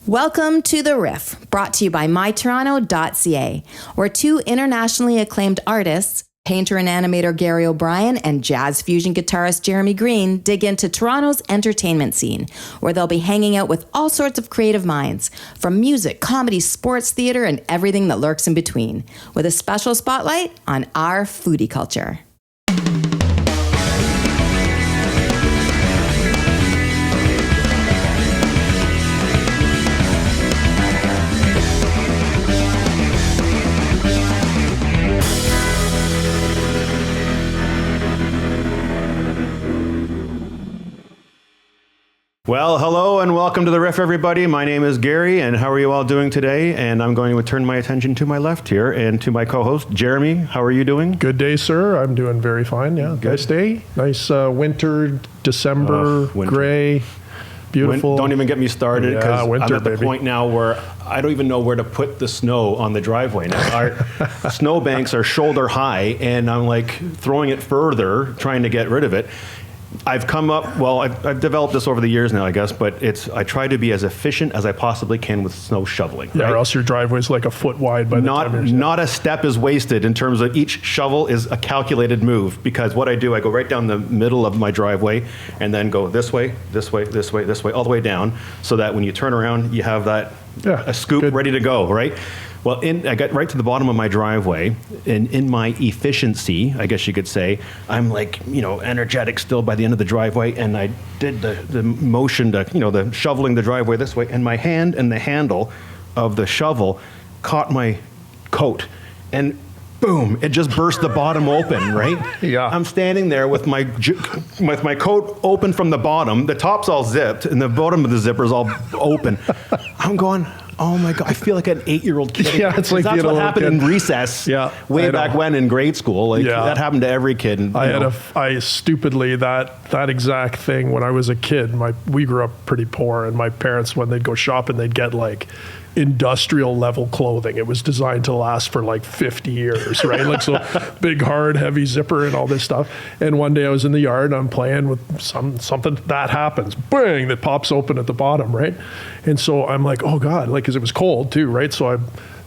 Welcome to The Riff, brought to you by my-toronto.ca, where two internationally acclaimed artists, painter and animator Gary O'Brien and jazz fusion guitarist Jeremy Green, dig into Toronto's entertainment scene, where they'll be hanging out with all sorts of creative minds, from music, comedy, sports, theater, and everything that lurks in between, with a special spotlight on our foodie culture. Well, hello and welcome to The Riff, everybody. My name is Gary, and how are you all doing today? And I'm going to turn my attention to my left here and to my co-host, Jeremy. How are you doing? Good day, sir. I'm doing very fine, yeah. Good. Nice day. Nice winter, December, winter. Gray, beautiful. Don't even get me started, because I'm at the baby. point now where I don't even know where to put the snow on the driveway. Now, our snow banks are shoulder high, and I'm like throwing it further, trying to get rid of it. I've developed this over the years now, I guess, but I try to be as efficient as I possibly can with snow shoveling. Yeah, right? or else your driveway's like a foot wide by the time you're... Not a step is wasted in terms of each shovel is a calculated move, because what I do, I go right down the middle of my driveway and then go this way, this way, this way, this way, all the way down, so that when you turn around, you have a scoop ready to go, right? Well, I got right to the bottom of my driveway, and in my efficiency, I guess you could say, I'm like, energetic still by the end of the driveway, and I did the motion to, the shoveling the driveway this way, and my hand and the handle of the shovel caught my coat, and boom, it just burst the bottom open, right? Yeah. I'm standing there with my coat open from the bottom, the top's all zipped, and the bottom of the zipper's all open. I'm going, oh my God, I feel like an 8-year-old kid. Yeah, it's like that's what happened in recess way back when in grade school. That happened to every kid. And, I stupidly, that exact thing when I was a kid, we grew up pretty poor, and my parents, when they'd go shopping, they'd get like industrial level clothing. It was designed to last for like 50 years, right? Like, so big, hard, heavy zipper and all this stuff. And one day I was in the yard and I'm playing with something that happens, bang, that pops open at the bottom, right? And so I'm like, oh God, like, cause it was cold too, right? So I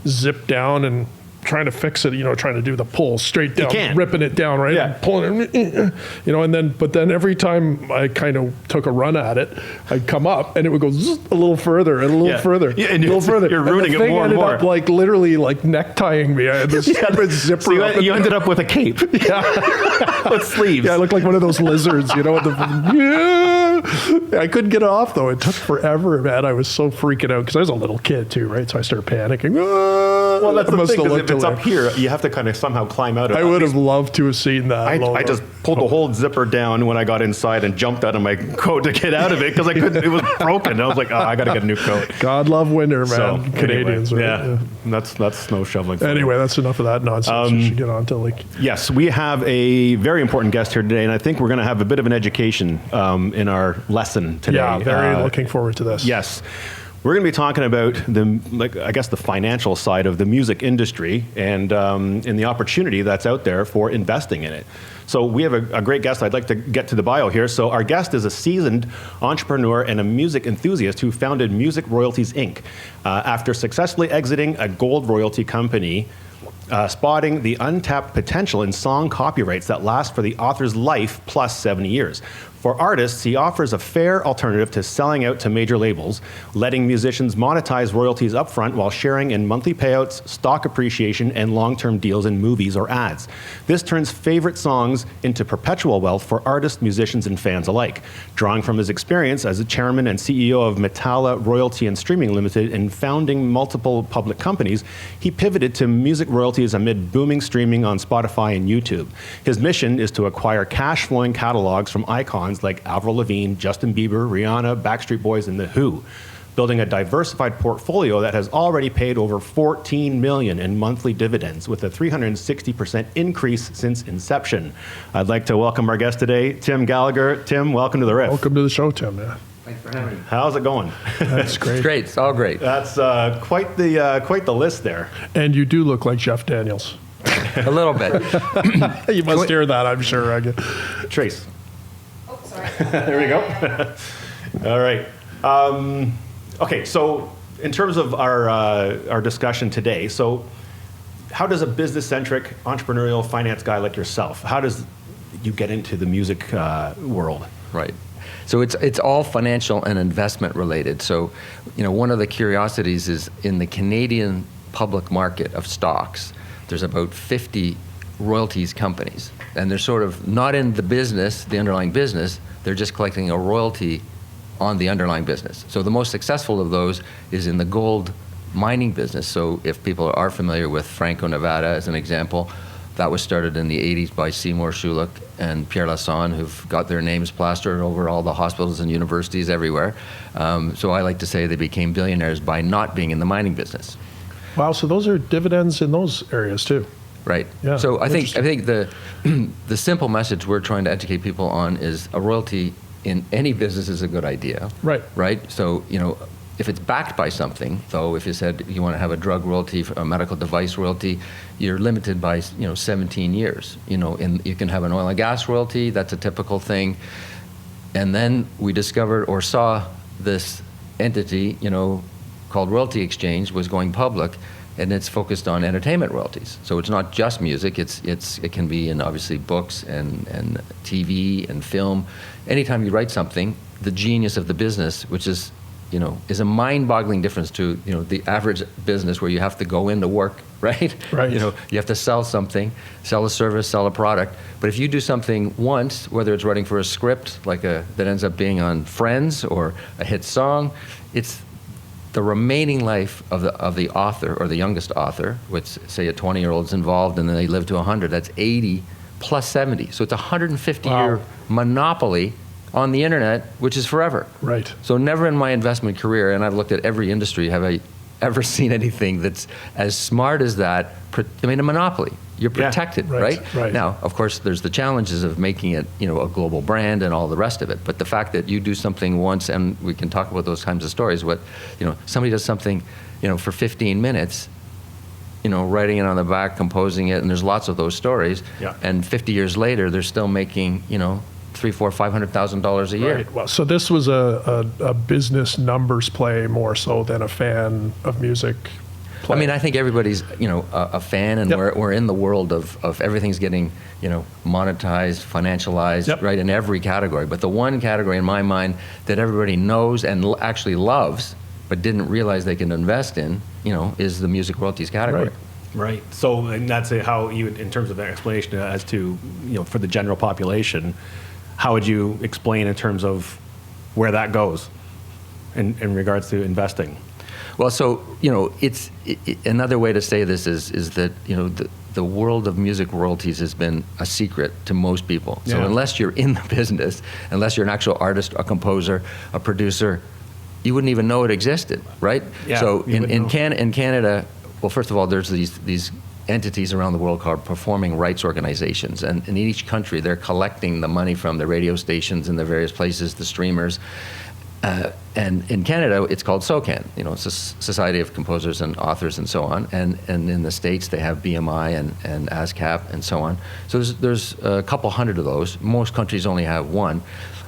zipped down and trying to fix it, trying to do the pull straight down, ripping it down, right? Yeah. Pulling it, but then every time I kind of took a run at it, I'd come up and it would go zzz, a little further and a little further, yeah, and a little further. You're ruining it more and more. Up like literally like necktying me. I had this stupid zipper. So you ended up with a cape. Yeah. With sleeves. Yeah, I looked like one of those lizards, I couldn't get it off though. It took forever, man. I was so freaking out because I was a little kid too, right? So I started panicking. Well, that's the thing, because if it's up here, you have to kind of somehow climb out of it. I would have loved to have seen that. I just pulled the whole zipper down when I got inside and jumped out of my coat to get out of it because I couldn't. It was broken. I was like, I got to get a new coat. God love winter, man. So, Canadians. Anyway, right? Yeah, that's snow shoveling. Anyway, that's enough of that nonsense. We should get on to Yes, we have a very important guest here today, and I think we're going to have a bit of an education in our lesson today. Yeah, very looking forward to this. Yes. We're going to be talking about the financial side of the music industry and the opportunity that's out there for investing in it. So we have a great guest. I'd like to get to the bio here. So our guest is a seasoned entrepreneur and a music enthusiast who founded Music Royalties, Inc. After successfully exiting a gold royalty company, spotting the untapped potential in song copyrights that last for the author's life plus 70 years. For artists, he offers a fair alternative to selling out to major labels, letting musicians monetize royalties upfront while sharing in monthly payouts, stock appreciation, and long-term deals in movies or ads. This turns favorite songs into perpetual wealth for artists, musicians, and fans alike. Drawing from his experience as a chairman and CEO of Metalla Royalty and Streaming Limited and founding multiple public companies, he pivoted to music royalties amid booming streaming on Spotify and YouTube. His mission is to acquire cash-flowing catalogs from icons like Avril Lavigne, Justin Bieber, Rihanna, Backstreet Boys, and The Who, building a diversified portfolio that has already paid over $14 million in monthly dividends with a 360% increase since inception. I'd like to welcome our guest today, Tim Gallagher. Tim, welcome to The Riff. Welcome to the show, Tim. Yeah. Thanks for having me. How's it going? That's great. It's great. It's all great. That's quite the list there. And you do look like Jeff Daniels. A little bit. You must hear that, I'm sure. Trace. Sorry. There we go. All right. Okay, so in terms of our discussion today, so how does a business-centric, entrepreneurial finance guy like yourself, how does you get into the music world? Right. So it's all financial and investment related. So, one of the curiosities is in the Canadian public market of stocks, there's about 50 royalties companies. And they're sort of not in the business, the underlying business, they're just collecting a royalty on the underlying business. So the most successful of those is in the gold mining business. So if people are familiar with Franco-Nevada as an example, that was started in the 80s by Seymour Schulich and Pierre Lassonde, who've got their names plastered over all the hospitals and universities everywhere. So I like to say they became billionaires by not being in the mining business. Wow, so those are dividends in those areas too. Right. Yeah, so I think the simple message we're trying to educate people on is a royalty in any business is a good idea. Right. Right. So if it's backed by something, though, if you said you want to have a drug royalty, a medical device royalty, you're limited by 17 years. And you can have an oil and gas royalty. That's a typical thing. And then we discovered or saw this entity, called Royalty Exchange, was going public, and it's focused on entertainment royalties. So it's not just music. It can be in obviously books and TV and film. Anytime you write something, the genius of the business, which is a mind-boggling difference to the average business where you have to go into work, right? Right. You have to sell something, sell a service, sell a product. But if you do something once, whether it's writing for a script that ends up being on Friends or a hit song, it's the remaining life of the author or the youngest author, which say a 20-year-old's involved and then they live to 100. That's 80 plus 70. So it's a 150-year Wow. monopoly on the internet, which is forever. Right. So never in my investment career, and I've looked at every industry, have I ever seen anything that's as smart as that. A monopoly. You're protected, right? Right. Now, of course, there's the challenges of making it, a global brand and all the rest of it. But the fact that you do something once, and we can talk about those kinds of stories. Somebody does something, for 15 minutes, writing it on the back, composing it, and there's lots of those stories. Yeah. And 50 years later, they're still making, $300,000-$500,000 a year. Right. Well, so this was a business numbers play more so than a fan of music play. I think everybody's, a fan, and Yep. we're in the world of everything's getting, monetized, financialized, Yep. right, in every category. But the one category in my mind that everybody knows and actually loves, but didn't realize they can invest in, is the music royalties category. Right. Right. So, and that's how you, in terms of the explanation as to, for the general population, how would you explain in terms of where that goes in regards to investing? Well, so, it's another way to say this is that, the world of music royalties has been a secret to most people. So Yeah. unless you're in the business, unless you're an actual artist, a composer, a producer, you wouldn't even know it existed, right? Yeah, So you in wouldn't Canada, well, first of all, there's these entities around the world called performing rights organizations. And in each country, they're collecting the money from the radio stations in the various places, the streamers. And in Canada, it's called SOCAN. It's a Society of Composers and Authors and so on. And in the States, they have BMI and ASCAP and so on. So there's a couple hundred of those. Most countries only have one.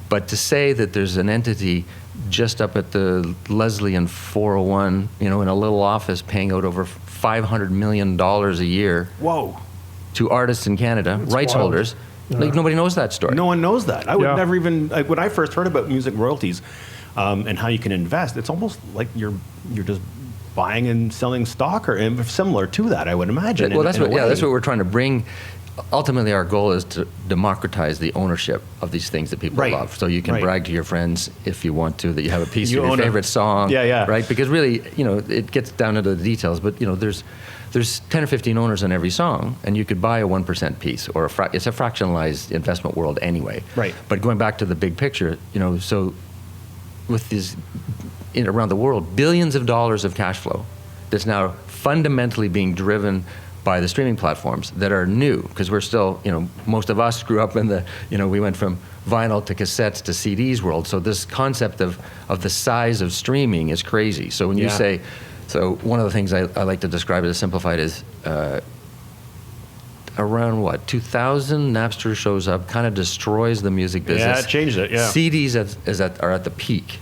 But to say that there's an entity just up at the Leslie and 401, in a little office paying out over $500 million a year Whoa. to artists in Canada, rights wild. holders, nobody knows that story. No one knows that. I would Yeah. never even, when I first heard about music royalties and how you can invest, it's almost like you're just buying and selling stock or similar to that, I would imagine. Well, that's in a way. that's what we're trying to bring. Ultimately, our goal is to democratize the ownership of these things that people Right. love. So you can Right. brag to your friends if you want to that you have a piece You of your own a- favorite song. Yeah, yeah. Right? Because really, it gets down into the details. But there's 10 or 15 owners on every song, and you could buy a 1% piece, or it's a fractionalized investment world anyway. Right. But going back to the big picture, so with these around the world, billions of dollars of cash flow that's now fundamentally being driven by the streaming platforms that are new, because we're still, most of us grew up in the, we went from vinyl to cassettes to CDs world. So this concept of the size of streaming is crazy. So when you Yeah. say, so one of the things I like to describe it as simplified is around 2000, Napster shows up, kind of destroys the music business. Yeah, it changed it, yeah. CDs are at the peak.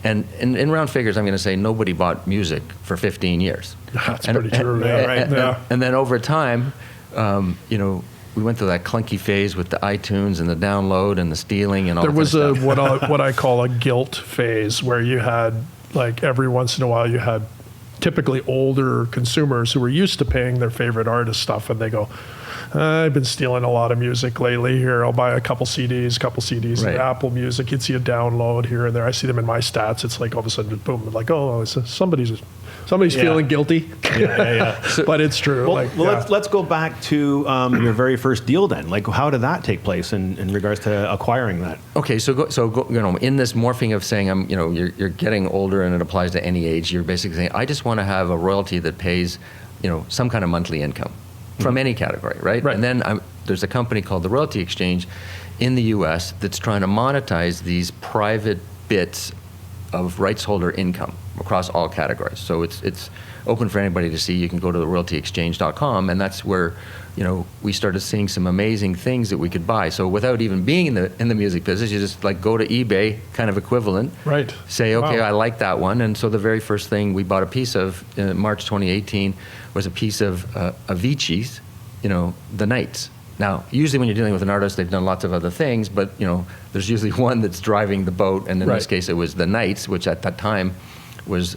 And in round figures, I'm going to say nobody bought music for 15 years. That's pretty true. Yeah. And then over time, we went through that clunky phase with the iTunes and the download and the stealing and all. There was kind of stuff. what I call a guilt phase, where you had, like, every once in a while you had typically older consumers who were used to paying their favorite artist stuff, and they go, I've been stealing a lot of music lately. Here, I'll buy a couple CDs Right. in Apple Music. You'd see a download here and there. I see them in my stats. It's like all of a sudden, boom, like, oh, somebody's feeling guilty. But it's true. Well, let's go back to your very first deal then. Like, how did that take place in regards to acquiring that? Okay, so in this morphing of saying you're getting older and it applies to any age, you're basically saying I just want to have a royalty that pays some kind of monthly income from any category, right? And then there's a company called the Royalty Exchange in the U.S. that's trying to monetize these private bits of rights holder income across all categories. So it's open for anybody to see. You can go to the royaltyexchange.com, and that's where we started seeing some amazing things that we could buy. So without even being in the music business, you just like go to eBay, kind of equivalent. Right. Say, okay, Wow. I like that one. And so the very first thing we bought a piece of in March 2018 was a piece of Avicii's, The Nights. Now, usually when you're dealing with an artist, they've done lots of other things, but there's usually one that's driving the boat, and in this case, it was The Nights, which at that time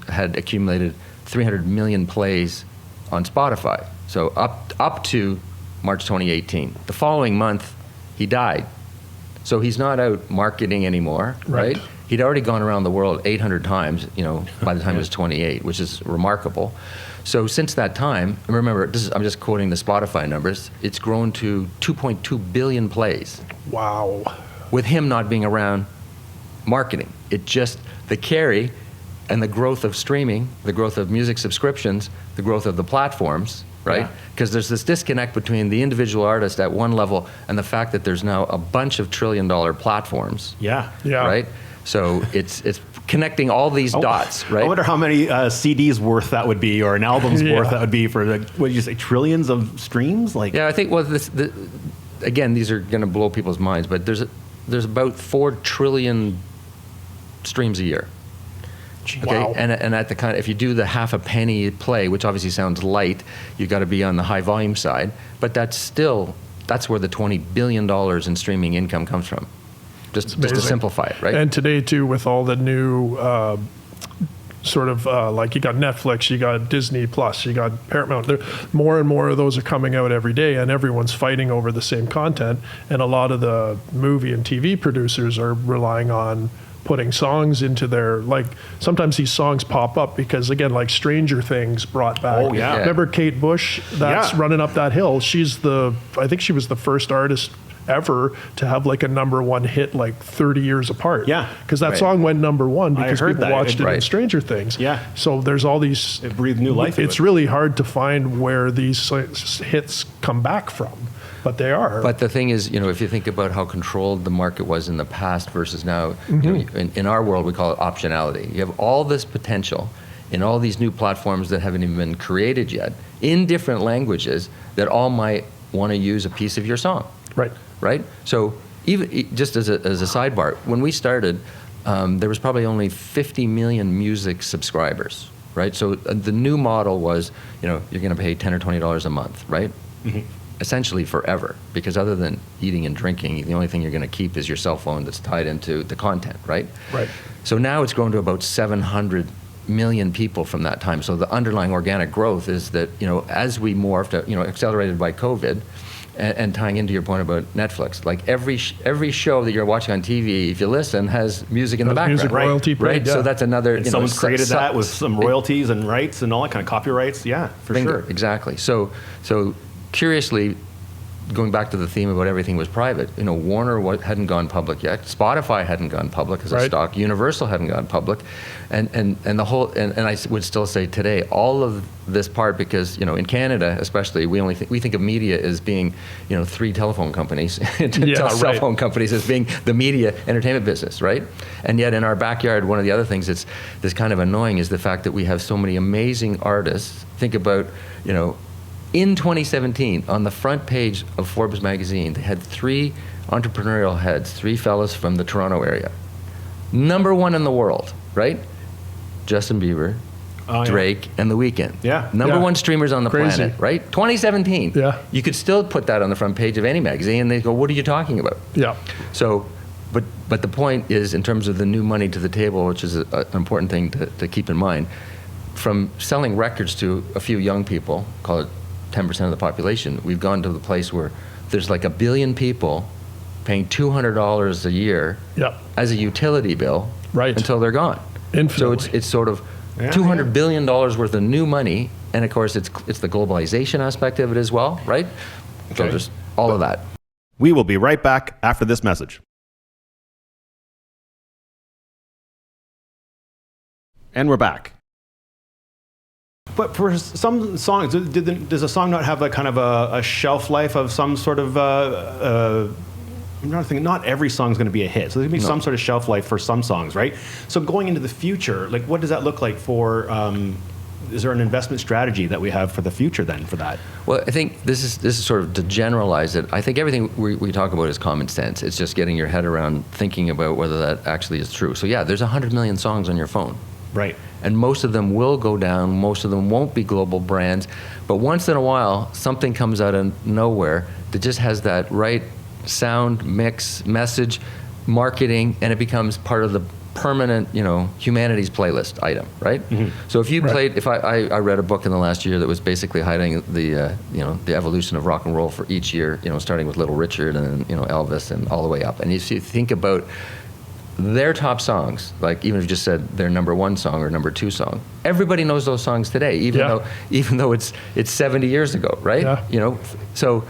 had accumulated 300 million plays on Spotify. So up to March 2018. The following month, he died. So he's not out marketing anymore, right? He'd already gone around the world 800 times, by the time he was 28, which is remarkable. So since that time, remember, I'm just quoting the Spotify numbers, it's grown to 2.2 billion plays. Wow. With him not being around marketing. The carry and the growth of streaming, the growth of music subscriptions, the growth of the platforms, right? Because there's this disconnect between the individual artist at one level and the fact that there's now a bunch of trillion-dollar platforms. Yeah. Right? So it's connecting all these dots, right? I wonder how many CDs worth that would be, or an album's worth that would be for what did you say, trillions of streams? Like, yeah, I think again, these are going to blow people's minds, but there's about 4 trillion streams a year. Okay, Wow. and at the if you do the half a penny play, which obviously sounds light, you've got to be on the high volume side, but that's where the $20 billion in streaming income comes from. Just to simplify it, right? And today, too, with all the new like you got Netflix, you got Disney Plus, you got Paramount. More and more of those are coming out every day, and everyone's fighting over the same content. And a lot of the movie and TV producers are relying on putting songs into their, sometimes these songs pop up because, again, like Stranger Things brought back. Oh, yeah. Remember Kate Bush? That's Running Up That Hill. I think she was the first artist ever to have like a #1 hit 30 years apart. Yeah. Because that song went #1 because heard people that. watched it in Right. Stranger Things. Yeah. So there's all these. It breathed new life into It's it. really hard to find where these hits come back from, but they are. But the thing is, if you think about how controlled the market was in the past versus now, in our world we call it optionality. You have all this potential in all these new platforms that haven't even been created yet, in different languages, that all might want to use a piece of your song. Right? So even just as a sidebar, when we started, there was probably only 50 million music subscribers, right? So the new model was, you're going to pay $10 or $20 a month, right? Mm-hmm. Essentially forever, because other than eating and drinking, the only thing you're going to keep is your cell phone that's tied into the content, right? Right. So now it's grown to about 700 million people from that time. So the underlying organic growth is that, as we morphed, accelerated by COVID, and tying into your point about Netflix, like every show that you're watching on TV, if you listen, has music in the background. Music royalty paid, right? yeah. So that's another. and someone's created that with some royalties and rights and all that kind of copyrights. Yeah, for Bingo, sure. exactly. So curiously, going back to the theme about everything was private, Warner hadn't gone public yet. Spotify hadn't gone public as a stock. Universal hadn't gone public, and the whole. And I would still say today, all of this part, because in Canada especially, we think of media as being 3 telephone companies, cell phone companies as being the media entertainment business, right? And yet in our backyard, one of the other things that's kind of annoying is the fact that we have so many amazing artists. Think about in 2017, on the front page of Forbes magazine, they had 3 entrepreneurial heads, 3 fellas from the Toronto area. #1 in the world. right? Justin Bieber, Oh, yeah. Drake, and The Weeknd. Yeah. Number Yeah. one streamers on the Crazy. planet, right? 2017. Yeah. You could still put that on the front page of any magazine, and they go, what are you talking about? Yeah. So, but the point is, in terms of the new money to the table, which is an important thing to keep in mind, from selling records to a few young people, call it 10% of the population, we've gone to the place where there's like 1 billion people paying $200 a year Yeah. as a utility bill Right. until they're gone. Infinitely. So it's sort of Yeah, $200 billion worth of new money, and of course it's the globalization aspect of it as well, right? So Okay. there's all of that. We will be right back after this message. And we're back. But for some songs, does a song not have like kind of a shelf life of some sort of? I'm not thinking. Not every song is going to be a hit, so there's going to be some sort of shelf life for some songs, right? So going into the future, like what does that look like for? Is there an investment strategy that we have for the future then for that? Well, I think this is sort of to generalize it. I think everything we talk about is common sense. It's just getting your head around thinking about whether that actually is true. So yeah, there's 100 million songs on your phone. Right. And most of them will go down. Most of them won't be global brands. But once in a while, something comes out of nowhere that just has that right sound, mix, message, marketing, and it becomes part of the permanent, humanities playlist item, right? Mm-hmm. So if you played, if I read a book in the last year that was basically hiding the evolution of rock and roll for each year, starting with Little Richard and Elvis and all the way up. And if you think about their top songs, like even if you just said their number one song or number two song, everybody knows those songs today, even though it's 70 years ago, right? Yeah. So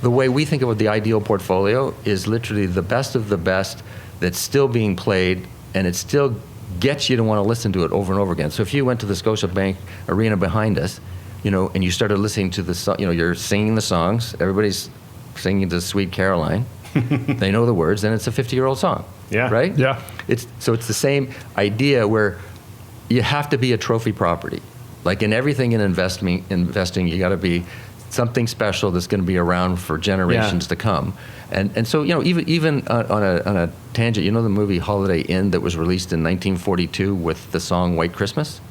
the way we think about the ideal portfolio is literally the best of the best that's still being played, and it still gets you to want to listen to it over and over again. So if you went to the Scotiabank Arena behind us, and you started listening to the song, you're singing the songs, everybody's singing to Sweet Caroline, they know the words, and it's a 50-year-old song. Yeah. Right? Yeah. It's the same idea where you have to be a trophy property. Like in everything in investing, you got to be something special that's going to be around for generations to come. And so, even on a tangent, the movie Holiday Inn that was released in 1942 with the song White Christmas?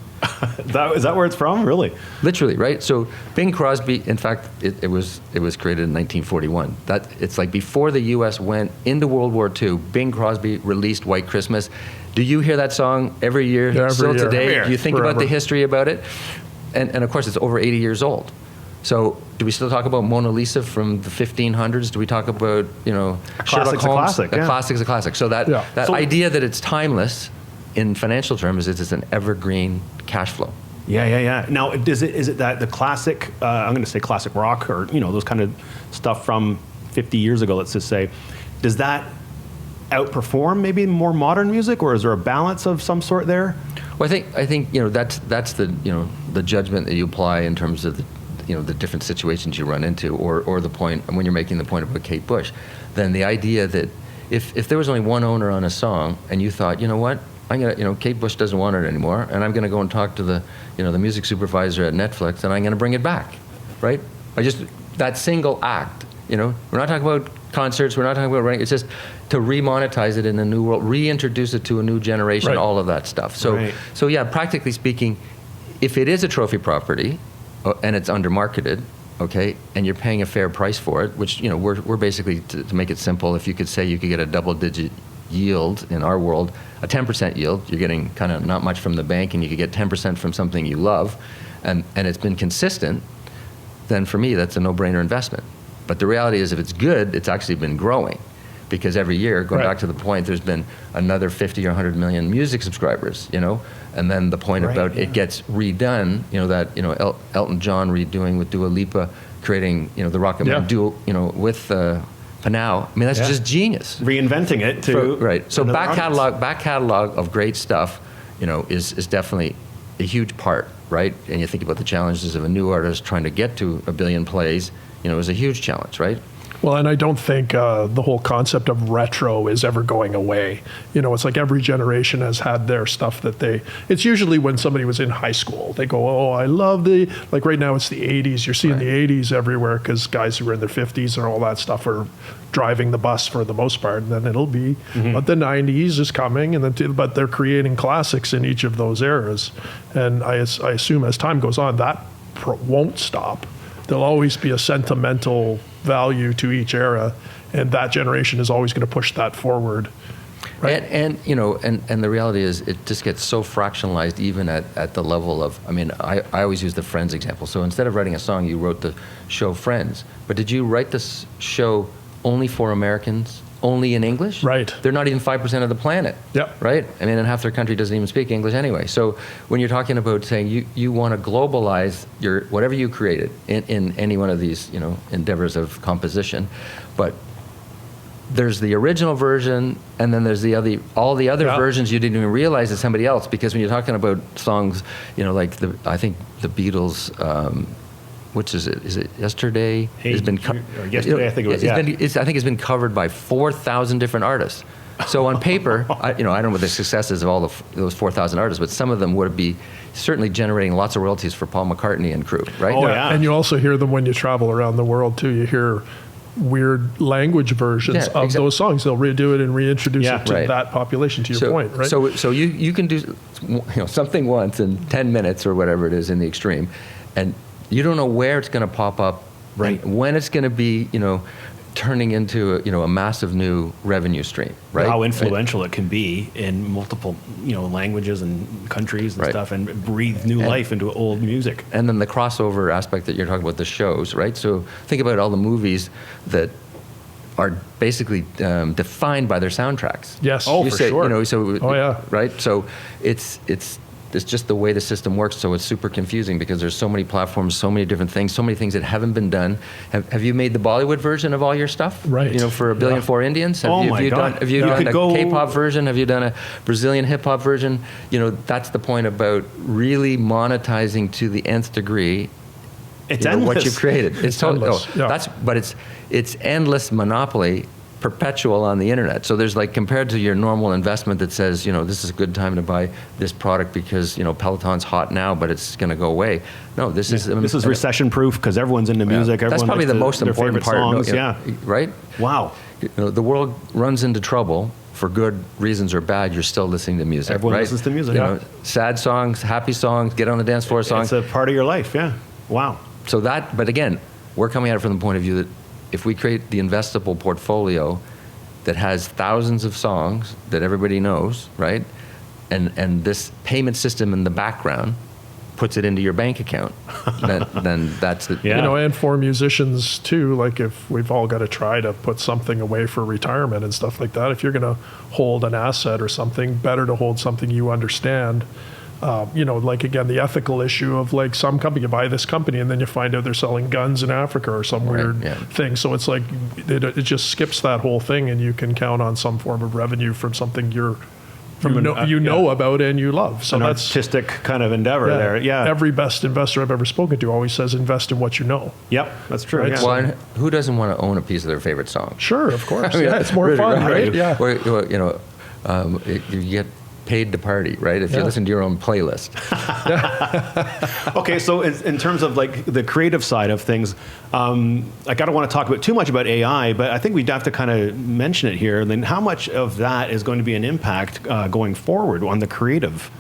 Is that where it's from? Really? Literally, right? So Bing Crosby, in fact, it was created in 1941. It's like before the U.S. went into World War II, Bing Crosby released White Christmas. Do you hear that song every year, still today? Do you think about the history about it? And of course, it's over 80 years old. So do we still talk about Mona Lisa from the 1500s? Do we talk about, Sherlock Holmes? A classic's a classic. So that idea that it's timeless in financial terms is it's an evergreen cash flow. Yeah. Now, is it that the classic, I'm going to say classic rock or, those kind of stuff from 50 years ago, let's just say, does that outperform maybe more modern music, or is there a balance of some sort there? Well, I think that's the judgment that you apply in terms of the different situations you run into, or the point when you're making the point about Kate Bush. Then the idea that if there was only one owner on a song and you thought, what, I'm gonna, Kate Bush doesn't want it anymore, and I'm gonna go and talk to the music supervisor at Netflix, and I'm gonna bring it back, right? That single act, we're not talking about concerts, we're not talking about, it's just to remonetize it in a new world, reintroduce it to a new generation, all of that stuff. So yeah, practically speaking, if it is a trophy property and it's under-marketed, okay, and you're paying a fair price for it, which, we're basically, to make it simple, if you could say you could get a double-digit yield in our world, a 10% yield, you're getting kind of not much from the bank, and you could get 10% from something you love, and it's been consistent, then for me, that's a no-brainer investment. But the reality is, if it's good, it's actually been growing, because every year, going back to the point, there's been another 50 or 100 million music subscribers, and then the point about it gets redone, Elton John redoing with Dua Lipa, creating, the Rocket Man duo, with Panau. I mean, that's just genius. Reinventing it to So back catalog of great stuff, is definitely a huge part, right? And you think about the challenges of a new artist trying to get to 1 billion plays, is a huge challenge, right? Well, and I don't think the whole concept of retro is ever going away. You know, it's like every generation has had their stuff that it's usually when somebody was in high school, they go, oh, I love like right now it's the 80s. You're seeing the 80s everywhere because guys who are in their 50s and all that stuff are driving the bus for the most part. And then it'll be, but the 90s is coming, and then but they're creating classics in each of those eras. And I assume as time goes on, that won't stop. There'll always be a sentimental value to each era, and that generation is always going to push that forward. Right? And you know, and the reality is, it just gets so fractionalized, even at the level of. I mean, I always use the Friends example. So instead of writing a song, you wrote the show Friends. But did you write this show only for Americans, only in English? Right. They're not even 5% of the planet. Yep. Right. I mean, and half their country doesn't even speak English anyway. So when you're talking about saying you want to globalize your whatever you created in any one of these, you know, endeavors of composition, but there's the original version, and then there's all the other versions you didn't even realize is somebody else. Because when you're talking about songs, you know, like I think the Beatles, which is it? Is it Yesterday? Yesterday, I think it was. I think it's been covered by 4,000 different artists. So on paper, I don't know what the success is of all those 4,000 artists, but some of them would be certainly generating lots of royalties for Paul McCartney and crew, right? Oh, yeah. And you also hear them when you travel around the world too. You hear weird language versions of those songs. They'll redo it and reintroduce it to that population, to your point, right? So you can do something once in 10 minutes or whatever it is in the extreme, and you don't know where it's going to pop up, right? When it's going to be, you know, turning into a massive new revenue stream, right? How influential it can be in multiple, you know, languages and countries and stuff, and breathe new life into old music. And then the crossover aspect that you're talking about, the shows, right? So think about all the movies that are basically defined by their soundtracks. Yes. Oh, for sure. You know, so yeah. Right. So it's just the way the system works. So it's super confusing because there's so many platforms, so many different things, so many things that haven't been done. Have you made the Bollywood version of all your stuff? Right. You know, for $1 billion for Indians. Have you done a K-pop version? Have you done a Brazilian hip hop version? You know, that's the point about really monetizing to the nth degree. It's endless. What you've created. It's totally. Endless. But it's endless monopoly. Perpetual on the internet. So there's, like, compared to your normal investment that says, you know, this is a good time to buy this product because, you know, Peloton's hot now, but it's going to go away. No, this is recession proof because everyone's into music. That's probably the most important part. Songs, Right? Wow. You know, the world runs into trouble for good reasons or bad. You're still listening to music. Everyone right? listens to music. You know, sad songs, happy songs, get on the dance floor songs. It's a part of your life. Yeah. Wow. So but again, we're coming at it from the point of view that if we create the investable portfolio that has thousands of songs that everybody knows, right? And this payment system in the background puts it into your bank account, then that's the... You know, and for musicians too, like if we've all got to try to put something away for retirement and stuff like that, if you're going to hold an asset or something, better to hold something you understand. You know, like, again, the ethical issue of, like, some company, you buy this company and then you find out they're selling guns in Africa or some weird thing. So it's like, it just skips that whole thing, and you can count on some form of revenue from something you know about and you love. So that's artistic kind of endeavor there. Yeah. Every best investor I've ever spoken to always says invest in what you know. Yep, that's true. Right? Yeah. Well, and who doesn't want to own a piece of their favorite song? Sure, of course. It's more fun, right? Yeah. Or, you know, you get paid to party, right? If you listen to your own playlist. Okay, so in terms of, like, the creative side of things, like, I don't want to talk about too much about AI, but I think we'd have to kind of mention it here. And then how much of that is going to be an impact going forward on the creative?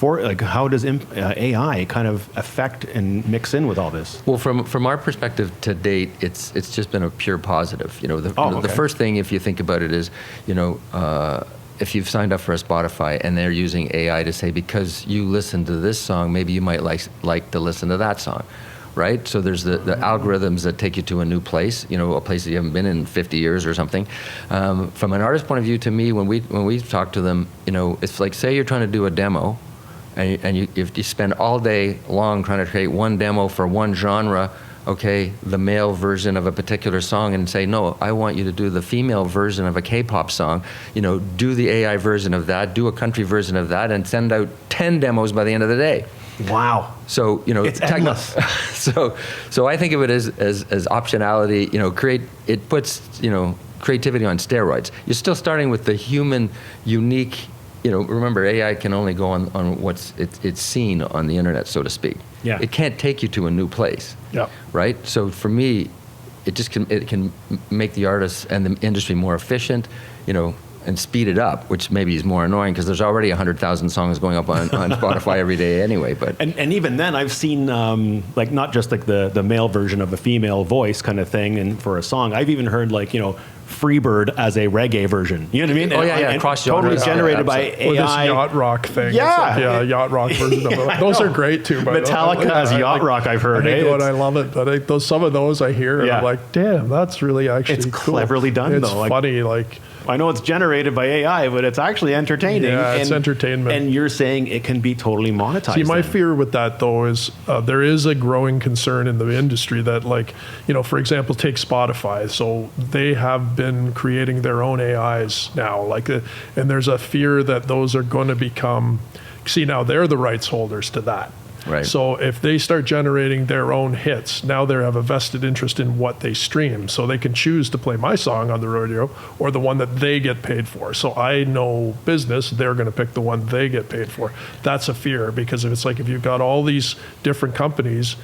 Like, how does AI kind of affect and mix in with all this? Well, from our perspective to date, it's just been a pure positive. You know, the first thing, if you think about it, is, you know, if you've signed up for a Spotify and they're using AI to say, because you listen to this song, maybe you might like to listen to that song, right? So there's the algorithms that take you to a new place, you know, a place that you haven't been in 50 years or something. From an artist's point of view, to me, when we talk to them, you know, it's like, say you're trying to do a demo, and if you spend all day long trying to create one demo for one genre, okay, the male version of a particular song, and say, no, I want you to do the female version of a K-pop song, you know, do the AI version of that, do a country version of that, and send out 10 demos by the end of the day. Wow. So, It's endless. So I think of it as optionality. It puts, creativity on steroids. You're still starting with the human, unique. Remember, AI can only go on what's it's seen on the internet, so to speak. Yeah. It can't take you to a new place. Yeah. Right. So for me, it can make the artists and the industry more efficient, and speed it up, which maybe is more annoying because there's already 100,000 songs going up on Spotify every day anyway. But and even then, I've seen like not just like the male version of a female voice kind of thing, and for a song, I've even heard like Freebird as a reggae version. You know what I mean? Oh yeah, and cross totally genres. generated by Or this AI. yacht rock thing. Yeah. It's like, yacht rock version of it. Those are great too. By the way. Metallica as yacht rock, I've heard. I eh? hate it, It's- I love it. But some of those I hear, and Yeah. I'm like, damn, that's really actually It's cool. cleverly done, it's though. Like- funny, like. I know it's generated by AI, but it's actually entertaining. Yeah, it's and, entertainment. And you're saying it can be totally monetized. See, my then. fear with that though is there is a growing concern in the industry that, like, for example, take Spotify. So they have been creating their own AIs now, and there's a fear that those are going to become. See, now they're the rights holders to that. Right. So if they start generating their own hits, now they have a vested interest in what they stream. So they can choose to play my song on the radio or the one that they get paid for. So I know business, they're going to pick the one they get paid for. That's a fear, because if you've got all these different companies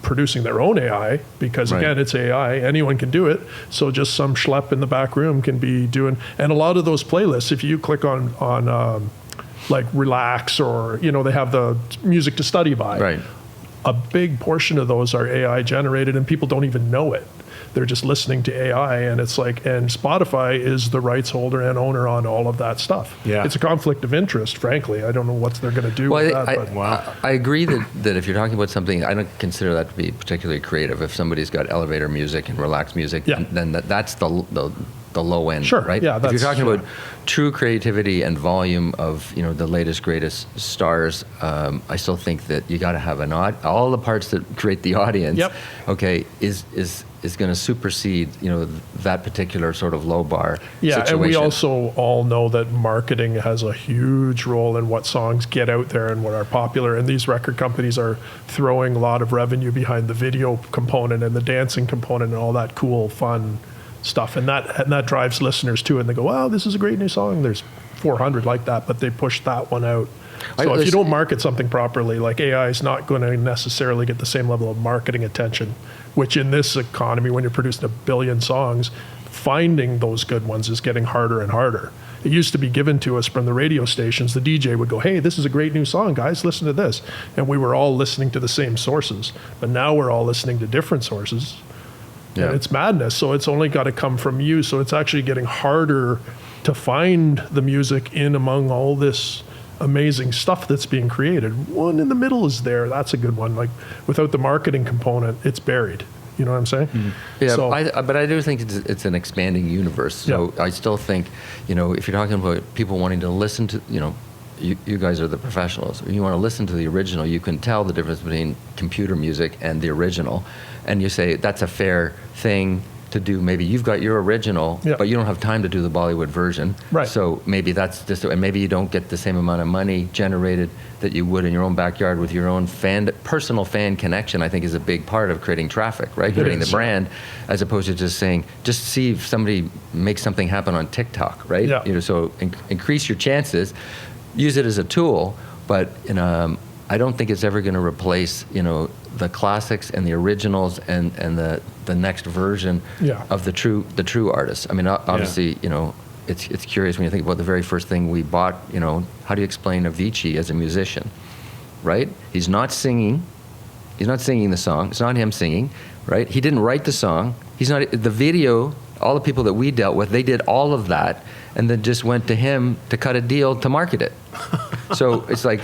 producing their own AI, because Right. again, it's AI, anyone can do it. So just some schlep in the back room can be doing, and a lot of those playlists, if you click on like Relax, or they have the music to study by. Right. A big portion of those are AI generated, and people don't even know it. They're just listening to AI, and it's like, and Spotify is the rights holder and owner on all of that stuff. Yeah. It's a conflict of interest, frankly. I don't know what they're going to do with that. But I agree that if you're talking about something, I don't consider that to be particularly creative. If somebody's got elevator music and relaxed music, Yeah. then that's the low end, Sure, right? yeah, if you're that's- talking about true creativity and volume of the latest greatest stars, I still think that you got to have all the parts that create the audience. Yep. Okay, is going to supersede that particular sort of low bar. yeah, situation. and we also all know that marketing has a huge role in what songs get out there and what are popular. And these record companies are throwing a lot of revenue behind the video component and the dancing component and all that cool, fun stuff, and that drives listeners too, and they go, wow, this is a great new song. There's 400 like that, but they push that one out. So if you don't market something properly, like, AI is not going to necessarily get the same level of marketing attention, which in this economy, when you're producing 1 billion songs, finding those good ones is getting harder and harder. It used to be given to us from the radio stations. The DJ would go, hey, this is a great new song, guys, listen to this. And we were all listening to the same sources. But now we're all listening to different sources. Yeah. And it's madness. So it's only got to come from you. So it's actually getting harder to find the music in among all this amazing stuff that's being created. One in the middle is there. That's a good one. Like, without the marketing component, it's buried. You know what I'm saying? Mm-hmm. Yeah, So, but I do think it's an expanding universe. So Yeah. I still think, if you're talking about people wanting to listen to, you guys are the professionals. You want to listen to the original, you can tell the difference between computer music and the original. And you say, that's a fair thing to do. Maybe you've got your original, Yeah. but you don't have time to do the Bollywood version. Right. So maybe that's just, and maybe you don't get the same amount of money generated that you would in your own backyard with your own personal fan connection. I think is a big part of creating traffic, right? Creating the brand, as opposed to just saying, just see if somebody makes something happen on TikTok, right? Yeah. So increase your chances, use it as a tool, but I don't think it's ever going to replace, the classics and the originals and the next version Yeah. of the true artists. I mean, obviously, it's curious when you think about the very first thing we bought. How do you explain Avicii as a musician, right? He's not singing the song. It's not him singing, right? He didn't write the song. He's not the video. All the people that we dealt with, they did all of that, and then just went to him to cut a deal to market it. So it's like,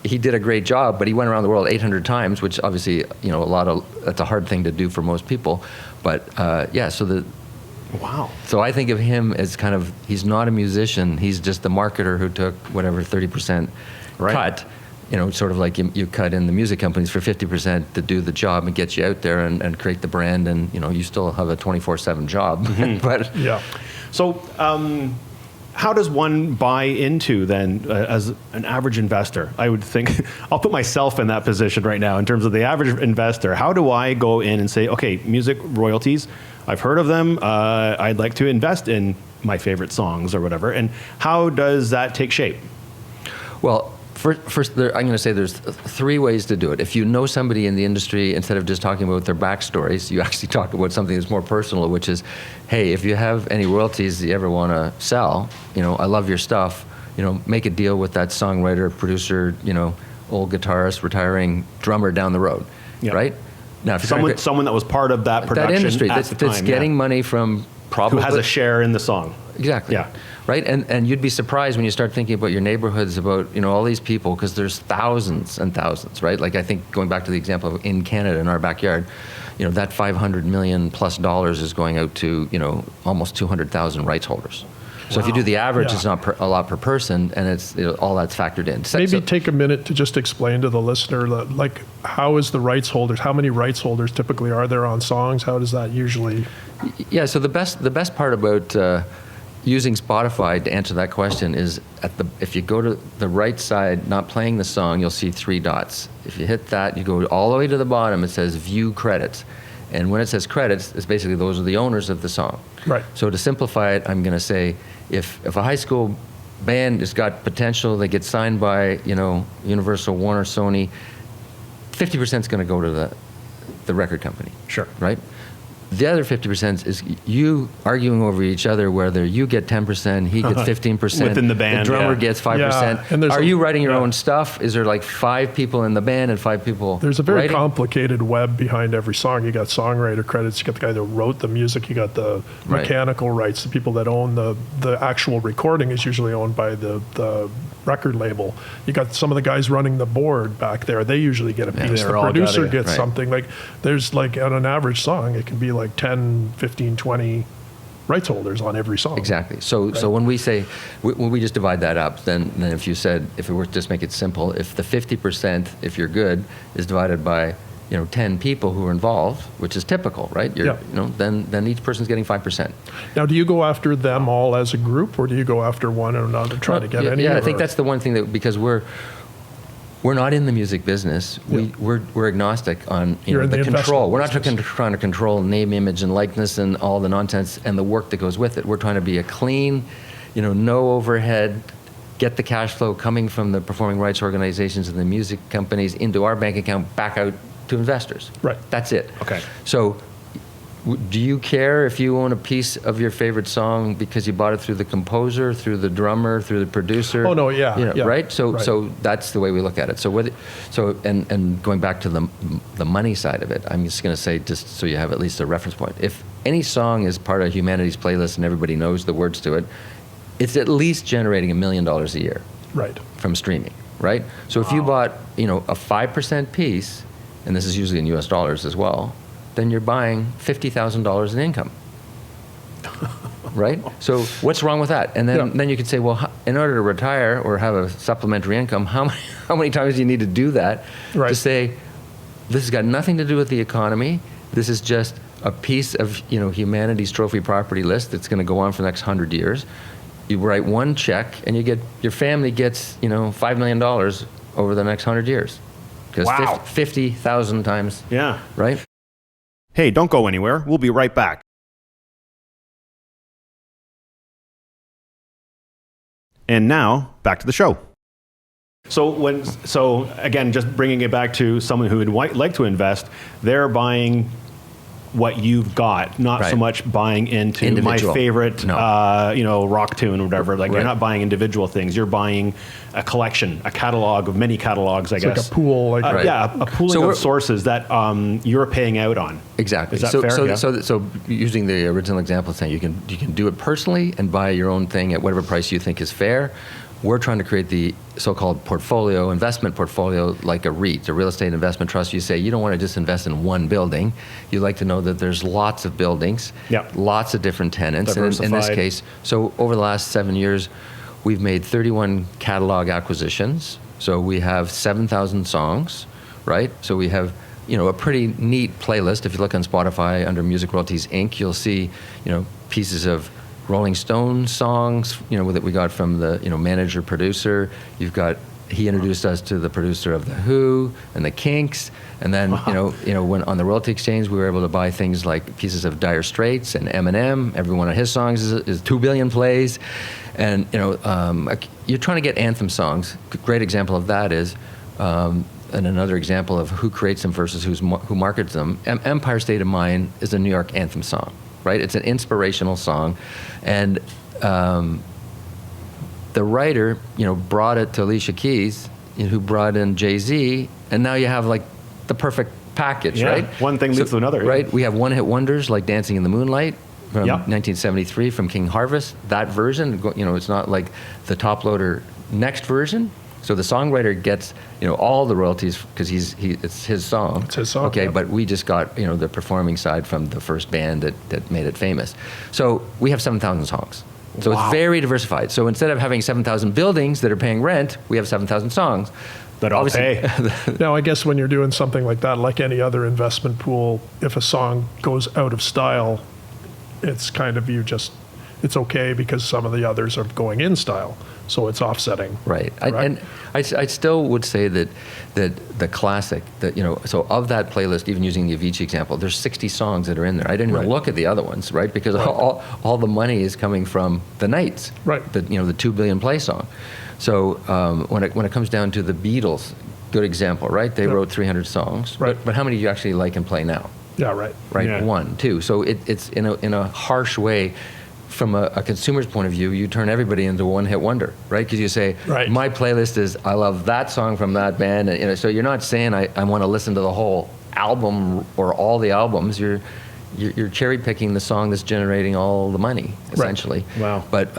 he did a great job, but he went around the world 800 times, which obviously, that's a hard thing to do for most people. But Wow. So I think of him as kind of, he's not a musician, he's just the marketer who took whatever 30% cut. Sort of like you cut in the music companies for 50% to do the job and get you out there and create the brand, and you still have a 24/7 job. Mm-hmm. But yeah. So, how does one buy into then as an average investor? I would think I'll put myself in that position right now in terms of the average investor. How do I go in and say, okay, music royalties, I've heard of them. I'd like to invest in my favorite songs or whatever. And how does that take shape? Well, first, I'm going to say there's 3 ways to do it. If you know somebody in the industry, instead of just talking about their backstories, you actually talk about something that's more personal, which is, hey, if you have any royalties that you ever want to sell, I love your stuff, make a deal with that songwriter, producer, old guitarist, retiring drummer down the road, right? Now, if someone that was part of that production industry at the time, that's getting money from probably... Who has a share in the song. Exactly. Yeah. Right? And you'd be surprised when you start thinking about your neighborhoods, about, all these people, because there's thousands and thousands, right? Like, I think going back to the example of in Canada, in our backyard, that $500 million plus is going out to, almost 200,000 rights holders. So if you do the average, it's not a lot per person, and it's all that's factored in. Maybe take a minute to just explain to the listener, like, how is the rights holders? How many rights holders typically are there on songs? How does that usually? Yeah. So the best part about using Spotify to answer that question is if you go to the right side, not playing the song, you'll see 3 dots. If you hit that, you go all the way to the bottom. It says View Credits. And when it says credits, it's basically those are the owners of the song. Right. So to simplify it, I'm going to say if a high school band has got potential, they get signed by Universal, Warner, Sony, 50% is going to go to the record company. Sure. Right? The other 50% is you arguing over each other, whether you get 10%, he gets 15%. Within the band, the drummer gets 5%. Yeah, and are you writing your own stuff? Is there like 5 people in the band and 5 people There's a very writing? complicated web behind every song. You got songwriter credits, you got the guy that wrote the music, you got the mechanical rights, the people that own the actual recording is usually owned by the record label. You got some of the guys running the board back there, they usually get a piece. The producer gets something. Like, there's like, on an average song, it can be like 10, 15, 20 rights holders on every song. Exactly. So when we say, when we just divide that up, then if it were to just make it simple, if the 50%, if you're good, is divided by 10 people who are involved, which is typical, right? Then each person's getting 5%. Now, do you go after them all as a group, or do you go after one and another to try to get any? Yeah, I think that's the one thing that, because we're not in the music business. We're agnostic on the control. We're not trying to control name, image, and likeness and all the nonsense and the work that goes with it. We're trying to be a clean, no overhead, get the cash flow coming from the performing rights organizations and the music companies into our bank account, back out to investors. Right. That's it. Okay. So do you care if you own a piece of your favorite song because you bought it through the composer, through the drummer, through the producer? Oh no, yeah. Right. So that's the way we look at it. And going back to the money side of it, I'm just going to say, just so you have at least a reference point. If any song is part of Humanity's playlist and everybody knows the words to it, it's at least generating $1 million a year. Right. From streaming. Right. So if you bought a 5% piece, and this is usually in US dollars as well, then you're buying $50,000 in income, right? So what's wrong with that? And then you could say, well, in order to retire or have a supplementary income, how many times do you need to do that to say, this has got nothing to do with the economy. This is just a piece of humanity's trophy property list that's going to go on for the next 100 years. You write one check, and your family gets $5 million over the next 100 years. Because 50,000 times. Yeah. Right? Hey, don't go anywhere. We'll be right back. And now, back to the show. So again, just bringing it back to someone who would like to invest, they're buying what you've got, not so much buying into individual. My favorite, rock tune or whatever. Like you're not buying individual things. You're buying a collection, a catalog of many catalogs, I guess. Like a pool. A pooling of sources that you're paying out on. Exactly. Is that fair? So using the original example, saying you can do it personally and buy your own thing at whatever price you think is fair. We're trying to create the so-called investment portfolio, like a REIT, a real estate investment trust. You say you don't want to just invest in one building. You like to know that there's lots of buildings, lots of different tenants. And in this case, so over the last 7 years, we've made 31 catalog acquisitions. So we have 7,000 songs, right? So we have a pretty neat playlist. If you look on Spotify under Music Royalties Inc., you'll see pieces of Rolling Stones songs, that we got from the, manager producer. He introduced us to the producer of The Who and the Kinks. And then, when on the royalty exchange, we were able to buy things like pieces of Dire Straits and Eminem. Every one of his songs is 2 billion plays. And, you're trying to get anthem songs. Great example of that is, and another example of who creates them versus who markets them. Empire State of Mind is a New York anthem song, right? It's an inspirational song. And the writer, brought it to Alicia Keys, who brought in Jay-Z, and now you have like the perfect package, right? One thing leads to another. Right? We have one-hit wonders like Dancing in the Moonlight from 1973 from King Harvest. That version, it's not like the Top Loader next version. So the songwriter gets, all the royalties because it's his song. It's his song. Okay, yeah. but we just got, the performing side from the first band that made it famous. So we have 7,000 songs. So It's very diversified. So instead of having 7,000 buildings that are paying rent, we have 7,000 songs. That all pay. Now, I guess when you're doing something like that, like any other investment pool, if a song goes out of style, it's kind of it's okay because some of the others are going in style. So it's offsetting. Right. I still would say that the classic, so of that playlist, even using the Avicii example, there's 60 songs that are in there. I didn't even look at the other ones, right? Because all the money is coming from the Nights. Right. The 2 billion play song. So when it comes down to the Beatles, good example, right? They wrote 300 songs. Right. But how many do you actually like and play now? Yeah, right. Right. Yeah. 1, 2. So it's in a harsh way. From a consumer's point of view, you turn everybody into a one-hit wonder, right? Because you say, my playlist is, I love that song from that band. And, so you're not saying I want to listen to the whole album or all the albums. You're cherry-picking the song that's generating all the money, essentially. Wow. But,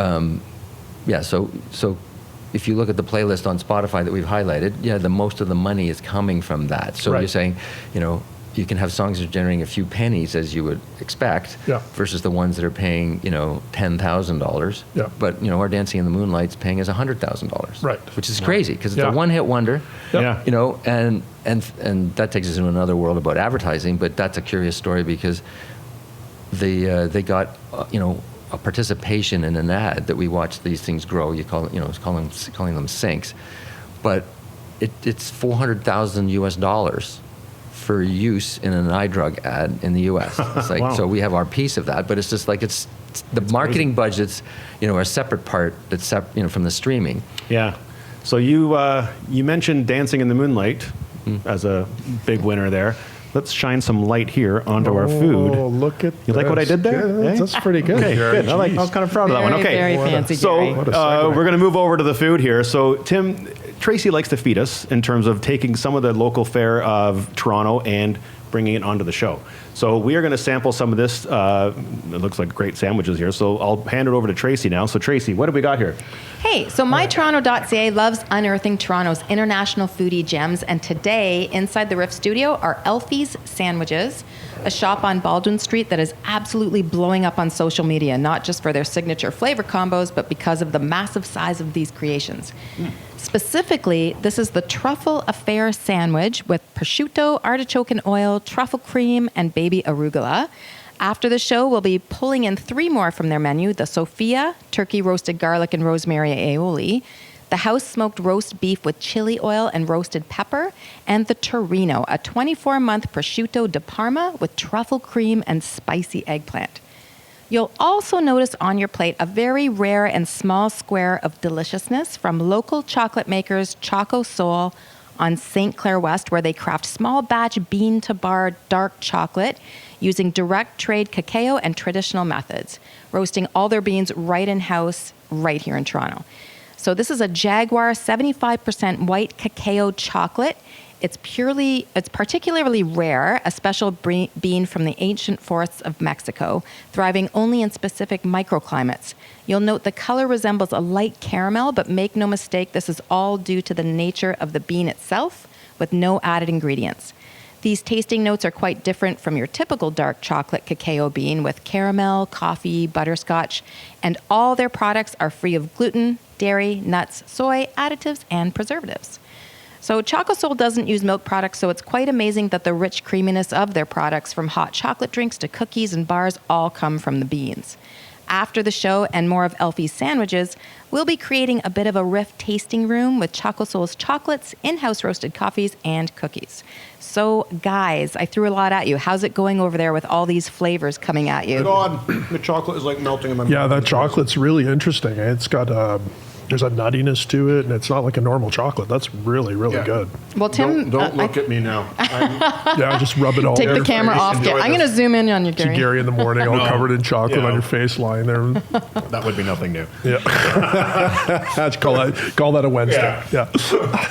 so if you look at the playlist on Spotify that we've highlighted, the most of the money is coming from that. So you're saying, you can have songs that are generating a few pennies, as you would expect, versus the ones that are paying, $10,000. Yeah. But, our Dancing in the Moonlight's paying us $100,000. Right. Which is crazy, because it's a one-hit wonder. Yeah. And that takes us into another world about advertising, but that's a curious story because they got, a participation in an ad that we watch these things grow. You call it, calling them sinks. But it's $400,000 US for use in an eye drug ad in the U.S. It's like, so we have our piece of that, but it's just like it's the marketing budgets, are a separate part that's from the streaming. Yeah. So you mentioned Dancing in the Moonlight as a big winner there. Let's shine some light here onto our food. Oh, look at You like what I did there? Yeah, that's pretty good. Okay, good. I was kind of proud of that one. Okay. Very fancy, So Jerry. we're going to move over to the food here. So Tim, Tracy likes to feed us in terms of taking some of the local fare of Toronto and bringing it onto the show. So we are going to sample some of this. It looks like great sandwiches here. So I'll hand it over to Tracy now. So Tracy, what have we got here? Hey, so my-toronto.ca loves unearthing Toronto's international foodie gems, and today, inside the RIFF studio, are Elfie's Sandwiches, a shop on Baldwin Street that is absolutely blowing up on social media, not just for their signature flavor combos, but because of the massive size of these creations. Specifically, this is the Truffle Affair sandwich with prosciutto, artichoke and oil, truffle cream, and baby arugula. After the show, we'll be pulling in 3 more from their menu: the Sophia, turkey roasted garlic and rosemary aioli, the house smoked roast beef with chili oil and roasted pepper, and the Torino, a 24-month prosciutto di Parma with truffle cream and spicy eggplant. You'll also notice on your plate a very rare and small square of deliciousness from local chocolate makers Choco Soul on St. Clair West, where they craft small batch bean-to-bar dark chocolate using direct trade cacao and traditional methods, roasting all their beans right in-house, right here in Toronto. So this is a Jaguar 75% white cacao chocolate. It's particularly rare, a special bean from the ancient forests of Mexico, thriving only in specific microclimates. You'll note the color resembles a light caramel, but make no mistake, this is all due to the nature of the bean itself, with no added ingredients. These tasting notes are quite different from your typical dark chocolate cacao bean with caramel, coffee, butterscotch, and all their products are free of gluten, dairy, nuts, soy, additives, and preservatives. So Choco Soul doesn't use milk products, so it's quite amazing that the rich creaminess of their products, from hot chocolate drinks to cookies and bars, all come from the beans. after the show and more of Elfie's sandwiches, we'll be creating a bit of a RIFF tasting room with Choco Soul's chocolates, in-house roasted coffees, and cookies. So, guys, I threw a lot at you. How's it going over there with all these flavors coming at you? God, the chocolate is like melting in my mouth. Yeah, that chocolate's really interesting. It's got there's a nuttiness to it, and it's not like a normal chocolate. That's really, really good. Well, Tim, Don't look at me now. Yeah, just rub it all take over. the camera off. Enjoy I'm going to this. zoom in on you, See Gary. Gary in the morning, all covered in chocolate on your face, lying there. That would be nothing new. Yeah, call that a Wednesday. Yeah.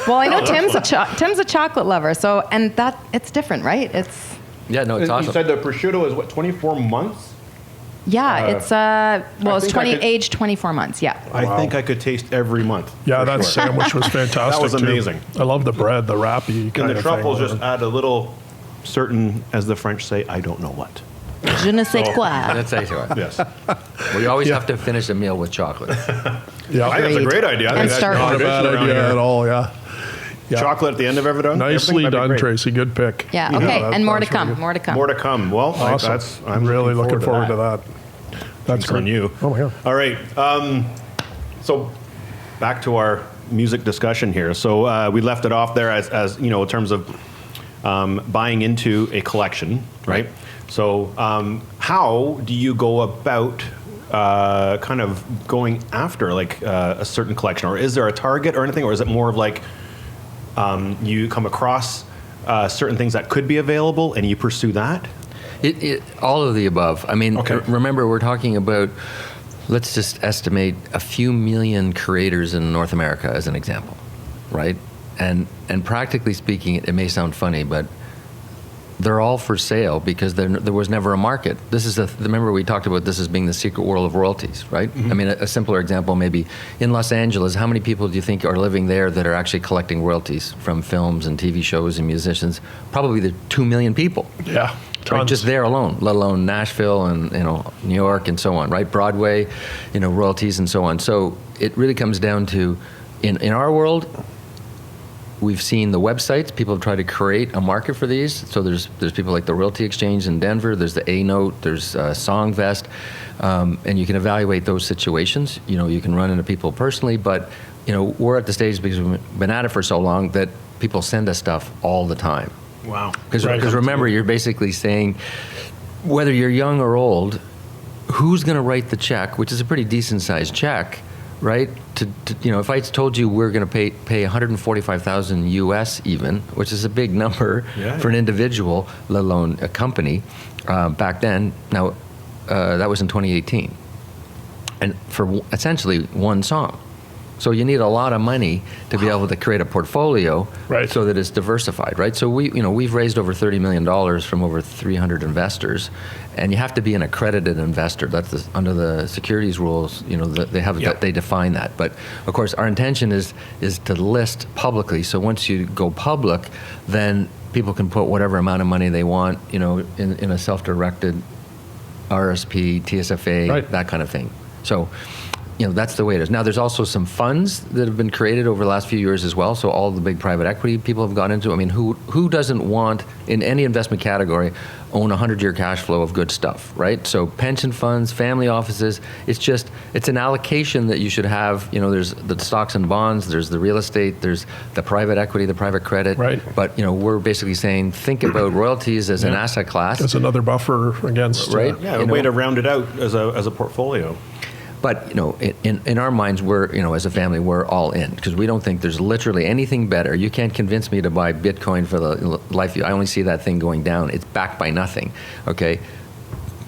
Well, I know Tim's a chocolate lover, so and that it's different, right? It's Yeah, no, it's awesome. You said the prosciutto is what, 24 months? it's think age 24 months. Yeah. I think I could taste every month. Yeah, for that sure. sandwich was fantastic. That was too. amazing. I love the bread, the wrappy kind And the of truffles thing. just add a little certain, as the French say, I don't know what. Je ne sais quoi. That's it. Yes. We always have to finish a meal with chocolate. Yeah, I think that's a great idea. I And think start that's not a bad tradition around idea here. at all. Yeah. Yeah. Chocolate at the end of everything. Nicely That'd be done, great. Tracy. Good pick. Yeah. Okay. that- and more to that's really come. good. More to come. More to come. Well, Awesome. I'm really looking forward to that. that. That's It's on great. you. Oh my god. All right. So back to our music discussion here. So we left it off there as you know, in terms of buying into a collection, right? So how do you go about kind of going after like a certain collection, or is there a target or anything, or is it more of like you come across certain things that could be available and you pursue that? All of the above. I mean, Okay. remember, we're talking about, let's just estimate a few million creators in North America as an example, right? And practically speaking, it may sound funny, but they're all for sale because there was never a market. This is remember we talked about this as being the secret world of royalties, right? Mm-hmm. I mean, a simpler example maybe in Los Angeles, how many people do you think are living there that are actually collecting royalties from films and TV shows and musicians? Probably the 2 million people. Yeah. Right, Tons. just there alone, let alone Nashville and New York and so on, right? Broadway, royalties and so on. So it really comes down to, in our world, we've seen the websites. People have tried to create a market for these. So there's people like the Royalty Exchange in Denver. There's the A Note. There's Songvest, and you can evaluate those situations. You can run into people personally, but we're at the stage because we've been at it for so long that people send us stuff all the time. Wow. Because remember, you're basically saying, whether you're young or old, who's going to write the check, which is a pretty decent sized check, right? To if I told you we're going to pay 145,000 US even, which is a big number for an individual, let alone a company, back then. Now, that was in 2018, and for essentially one song. So you need a lot of money to be able to create a portfolio, Right. so that it's diversified, right? So we've raised over $30 million from over 300 investors, and you have to be an accredited investor. That's under the securities rules. They define that. But of course, our intention is to list publicly. So once you go public, then people can put whatever amount of money they want, in a self-directed RSP, TSFA, Right. that kind of thing. So. That's the way it is. Now, there's also some funds that have been created over the last few years as well. So all the big private equity people have gone into. I mean, who doesn't want, in any investment category, own 100-year cash flow of good stuff, right? So pension funds, family offices, it's an allocation that you should have. There's the stocks and bonds, there's the real estate, there's the private equity, the private credit. Right. But, we're basically saying, think about royalties as an asset class. That's another buffer against. Right. Yeah, a way to round it out as a portfolio. But in our minds, we're as a family, we're all in because we don't think there's literally anything better. You can't convince me to buy Bitcoin for the life. I only see that thing going down. It's backed by nothing. Okay,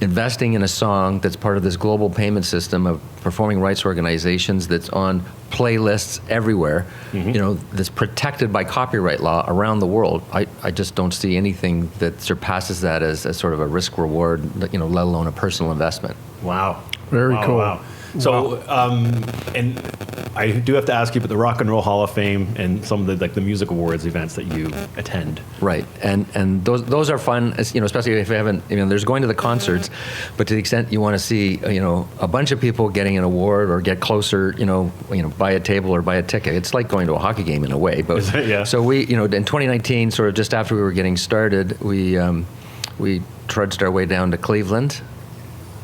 investing in a song that's part of this global payment system of performing rights organizations that's on playlists everywhere. That's protected by copyright law around the world. I just don't see anything that surpasses that as sort of a risk reward. Let alone a personal investment. Wow. Very cool. Wow. So, and I do have to ask you about the Rock and Roll Hall of Fame and some of the music awards events that you attend. Right, and those are fun, especially if you haven't. There's going to the concerts, but to the extent you want to see, a bunch of people getting an award or get closer, buy a table or buy a ticket. It's like going to a hockey game in a way. But Is it? Yeah. So we, in 2019, sort of just after we were getting started, we trudged our way down to Cleveland.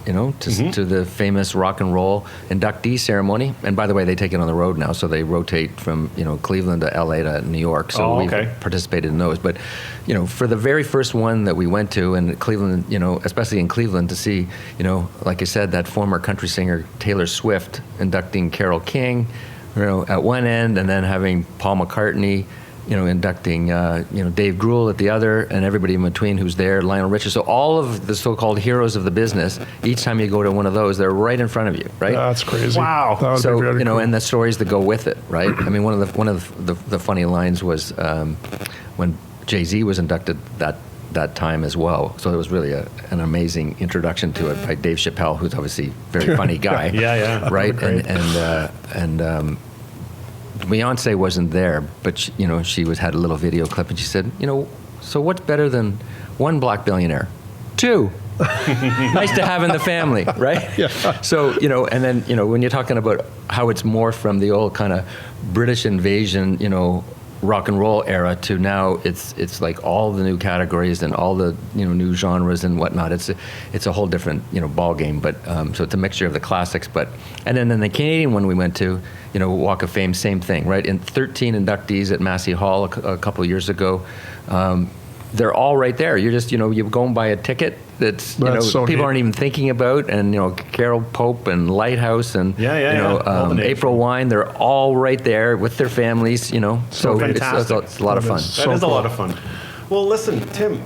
to the famous rock and roll inductee ceremony. And by the way, they take it on the road now, so they rotate from Cleveland to LA to New York. So we've participated in those. But for the very first one that we went to in Cleveland, especially in Cleveland, to see like I said, that former country singer Taylor Swift inducting Carole King, at one end, and then having Paul McCartney, inducting, Dave Grohl at the other, and everybody in between who's there, Lionel Richie. So all of the so-called heroes of the business, each time you go to one of those, they're right in front of you, right? That's crazy. Wow. That would So, be very cool. and the stories that go with it, right? I mean, one of the funny lines was when Jay-Z was inducted that time as well. So it was really an amazing introduction to it by Dave Chappelle, who's obviously a very funny guy. Yeah. Right? And Beyonce wasn't there, but she had a little video clip, and she said, so what's better than one black billionaire? Two. Nice to have in the family, right? Yeah. So, and then, when you're talking about how it's morphed from the old kind of British invasion, rock and roll era to now it's like all the new categories and all the new genres and whatnot. It's a whole different ball game. But so it's a mixture of the classics. And then in the Canadian one we went to, Walk of Fame, same thing, right? In 13 inductees at Massey Hall a couple of years ago. They're all right there. You're just you go and buy a ticket. That's so people neat. aren't even thinking about, and Carol Pope and Lighthouse and All the names. April Wine. They're all right there with their families. So fantastic. it's a lot of fun. That is a lot of fun. Well, listen, Tim,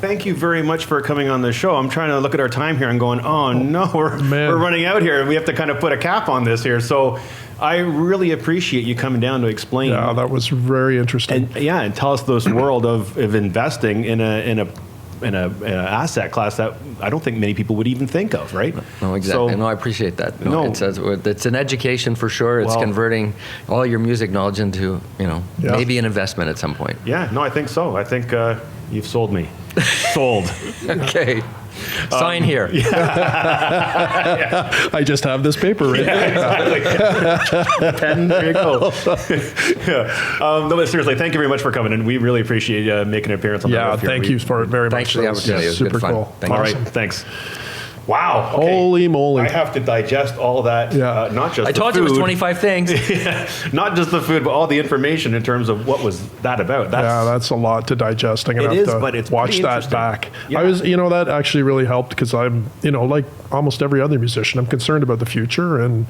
thank you very much for coming on the show. I'm trying to look at our time here and going, no, we're running out here, and we have to kind of put a cap on this here. So I really appreciate you coming down to explain. Yeah, that was very interesting. And tell us this world of investing in a asset class that I don't think many people would even think of, right? No, exactly. So, No, I appreciate that. No. It's an education for sure. It's converting all your music knowledge into, maybe an investment at some point. Yeah, no, I think so. I think you've sold me. Sold. Okay. Sign here. I just have this paper right Exactly. Pen, there you go. No, but seriously, thank you very much for coming, and we really appreciate making an appearance on the Riff here. Thank you for it very Thanks much. for the opportunity. It was Super good fun. cool. Thank you. All right, thanks. Wow. Okay. Holy moly. I have to digest all that, not just I the told you it was food. 25 things. Not just the food, but all the information in terms of what was that about. That's a lot to digest. I'm gonna It have is, to but it's watch pretty that interesting. back. Yeah. I was, that actually really helped because I'm, like almost every other musician, I'm concerned about the future, and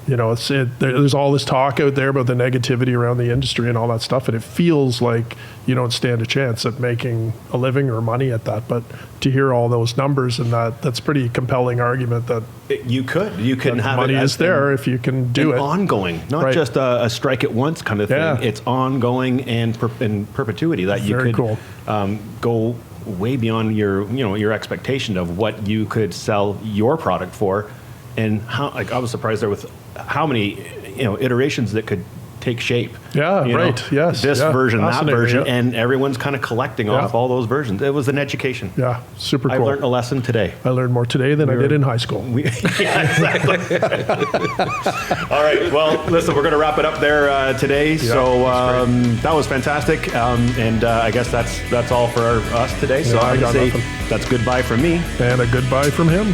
there's all this talk out there about the negativity around the industry and all that stuff, and it feels like you don't stand a chance at making a living or money at that. But to hear all those numbers and that's pretty compelling argument that You can have money it is there if you can do it. ongoing, not Right. just a strike at once kind of thing. Yeah. It's ongoing and in perpetuity that you Very could cool. go way beyond your expectation of what you could sell your product for, and how. Like I was surprised there with how many iterations that could take shape. Yeah, right. Yes. This Yeah. version, that Fascinating, version, yeah. and everyone's kind of collecting off all those versions. It was an education. Yeah, super I cool. learned a lesson today. I learned more today than I did in high school. Yeah, exactly. All right. Well, listen, we're going to wrap it up there today. So that was fantastic, and I guess that's all for us today. So Yeah, I I'm got going to say nothing. that's goodbye from me. And a goodbye from him.